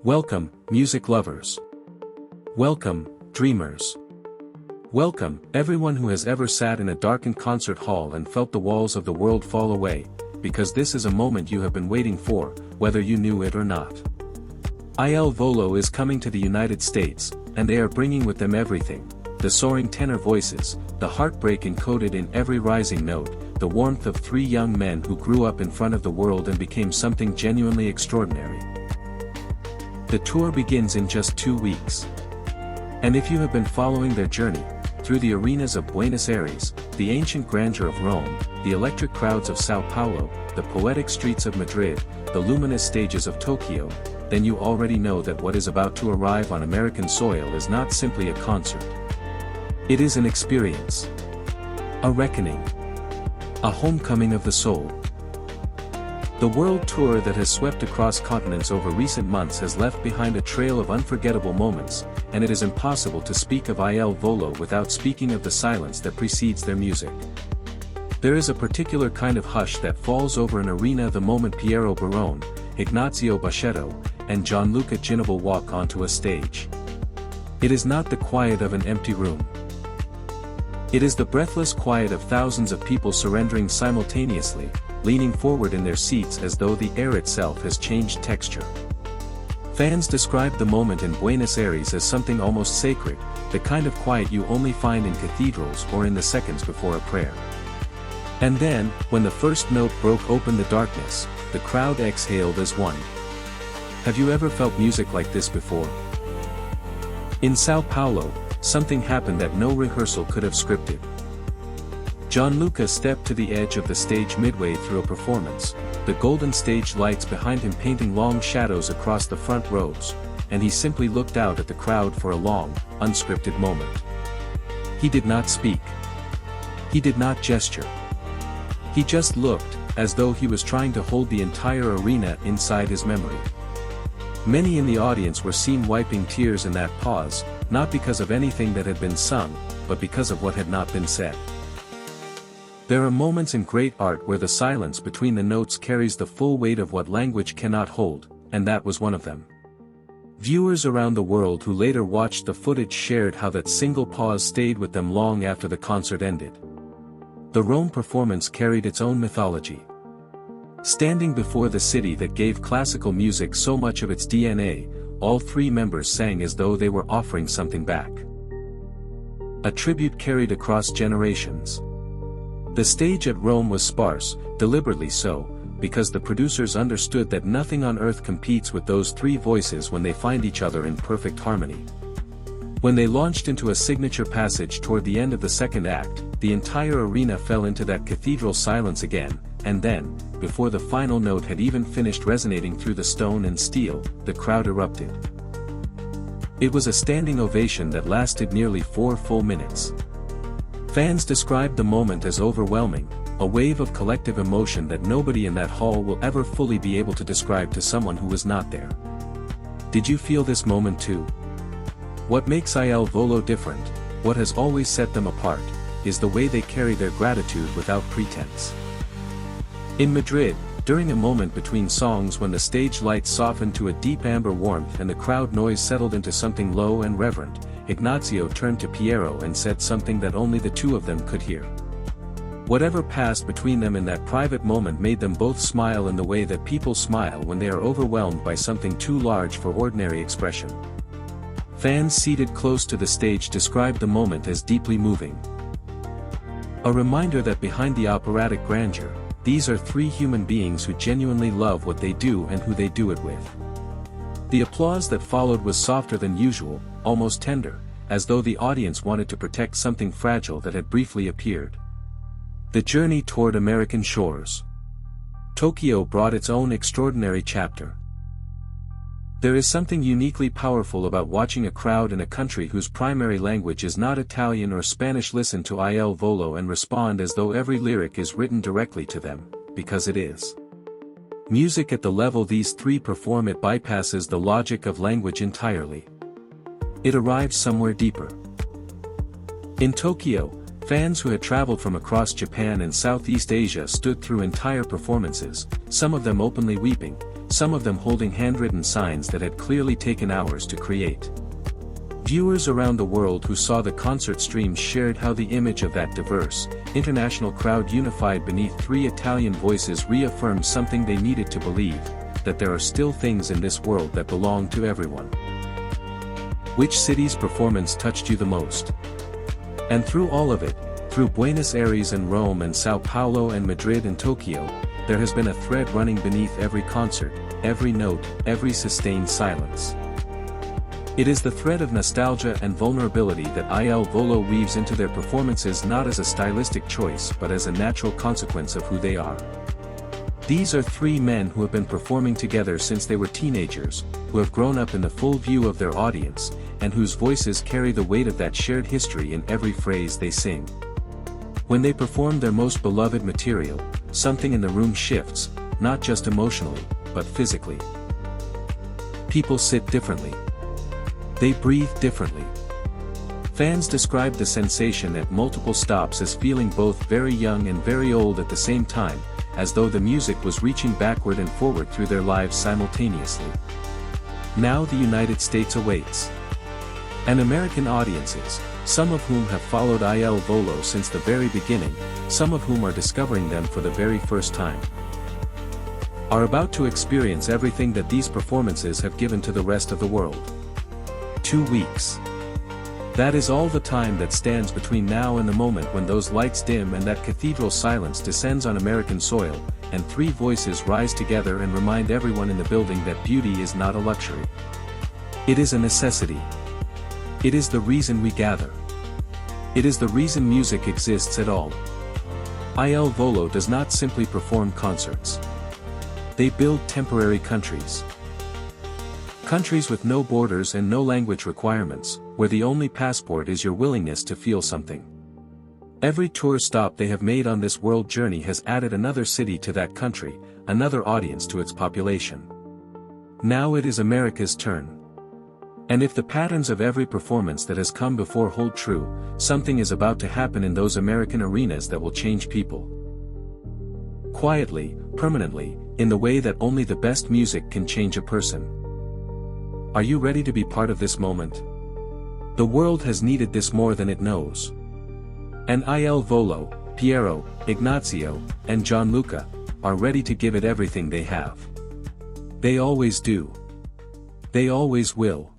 Welcome, music lovers. Welcome, dreamers. Welcome, everyone who has ever sat in a darkened concert hall and felt the walls of the world fall away, because this is a moment you have been waiting for, whether you knew it or not. Il Volo is coming to the United States, and they are bringing with them everything: the soaring tenor voices, the heartbreak encoded in every rising note, the warmth of three young men who grew up in front of the world and became something genuinely extraordinary. The tour begins in just 2 weeks. And if you have been following their journey, through the arenas of Buenos Aires, the ancient grandeur of Rome, the electric crowds of São Paulo, the poetic streets of Madrid, the luminous stages of Tokyo, then you already know that what is about to arrive on American soil is not simply a concert. It is an experience. A reckoning. A homecoming of the soul. The world tour that has swept across continents over recent months has left behind a trail of unforgettable moments, and it is impossible to speak of Il Volo without speaking of the silence that precedes their music. There is a particular kind of hush that falls over an arena the moment Piero Barone, Ignazio Boschetto, and Gianluca Ginoble walk onto a stage. It is not the quiet of an empty room. It is the breathless quiet of thousands of people surrendering simultaneously, leaning forward in their seats as though the air itself has changed texture. Fans describe the moment in Buenos Aires as something almost sacred, the kind of quiet you only find in cathedrals or in the seconds before a prayer. And then, when the first note broke open the darkness, the crowd exhaled as one. Have you ever felt music like this before? In São Paulo, something happened that no rehearsal could have scripted. Gianluca stepped to the edge of the stage midway through a performance, the golden stage lights behind him painting long shadows across the front rows, and he simply looked out at the crowd for a long, unscripted moment. He did not speak. He did not gesture. He just looked, as though he was trying to hold the entire arena inside his memory. Many in the audience were seen wiping tears in that pause, not because of anything that had been sung, but because of what had not been said. There are moments in great art where the silence between the notes carries the full weight of what language cannot hold, and that was one of them. Viewers around the world who later watched the footage shared how that single pause stayed with them long after the concert ended. The Rome performance carried its own mythology. Standing before the city that gave classical music so much of its DNA, all three members sang as though they were offering something back. A tribute carried across generations. The stage at Rome was sparse, deliberately so, because the producers understood that nothing on earth competes with those three voices when they find each other in perfect harmony. When they launched into a signature passage toward the end of the second act, the entire arena fell into that cathedral silence again, and then, before the final note had even finished resonating through the stone and steel, the crowd erupted. It was a standing ovation that lasted nearly 4 full minutes. Fans described the moment as overwhelming, a wave of collective emotion that nobody in that hall will ever fully be able to describe to someone who was not there. Did you feel this moment too? What makes Il Volo different, what has always set them apart, is the way they carry their gratitude without pretense. In Madrid, during a moment between songs when the stage lights softened to a deep amber warmth and the crowd noise settled into something low and reverent, Ignazio turned to Piero and said something that only the two of them could hear. Whatever passed between them in that private moment made them both smile in the way that people smile when they are overwhelmed by something too large for ordinary expression. Fans seated close to the stage described the moment as deeply moving. A reminder that behind the operatic grandeur, these are three human beings who genuinely love what they do and who they do it with. The applause that followed was softer than usual, almost tender, as though the audience wanted to protect something fragile that had briefly appeared. The journey toward American shores. Tokyo brought its own extraordinary chapter. There is something uniquely powerful about watching a crowd in a country whose primary language is not Italian or Spanish listen to Il Volo and respond as though every lyric is written directly to them, because it is. Music at the level these three perform it bypasses the logic of language entirely. It arrives somewhere deeper. In Tokyo, Fans who had traveled from across Japan and Southeast Asia stood through entire performances, some of them openly weeping, some of them holding handwritten signs that had clearly taken hours to create. Viewers around the world who saw the concert streams shared how the image of that diverse, international crowd unified beneath three Italian voices reaffirmed something they needed to believe, that there are still things in this world that belong to everyone. Which city's performance touched you the most? And through all of it, through Buenos Aires and Rome and São Paulo and Madrid and Tokyo, there has been a thread running beneath every concert, every note, every sustained silence. It is the thread of nostalgia and vulnerability that Il Volo weaves into their performances, not as a stylistic choice but as a natural consequence of who they are. These are three men who have been performing together since they were teenagers, who have grown up in the full view of their audience, and whose voices carry the weight of that shared history in every phrase they sing. When they perform their most beloved material, something in the room shifts, not just emotionally, but physically. People sit differently. They breathe differently. Fans describe the sensation at multiple stops as feeling both very young and very old at the same time, as though the music was reaching backward and forward through their lives simultaneously. Now the United States awaits. And American audiences, some of whom have followed Il Volo since the very beginning, some of whom are discovering them for the very first time, are about to experience everything that these performances have given to the rest of the world. 2 weeks. That is all the time that stands between now and the moment when those lights dim and that cathedral silence descends on American soil, and three voices rise together and remind everyone in the building that beauty is not a luxury. It is a necessity. It is the reason we gather. It is the reason music exists at all. Il Volo does not simply perform concerts. They build temporary countries. Countries with no borders and no language requirements, where the only passport is your willingness to feel something. Every tour stop they have made on this world journey has added another city to that country, another audience to its population. Now it is America's turn. And if the patterns of every performance that has come before hold true, something is about to happen in those American arenas that will change people. Quietly, permanently, in the way that only the best music can change a person. Are you ready to be part of this moment? The world has needed this more than it knows. And Il Volo, Piero, Ignazio, and Gianluca, are ready to give it everything they have. They always do. They always will.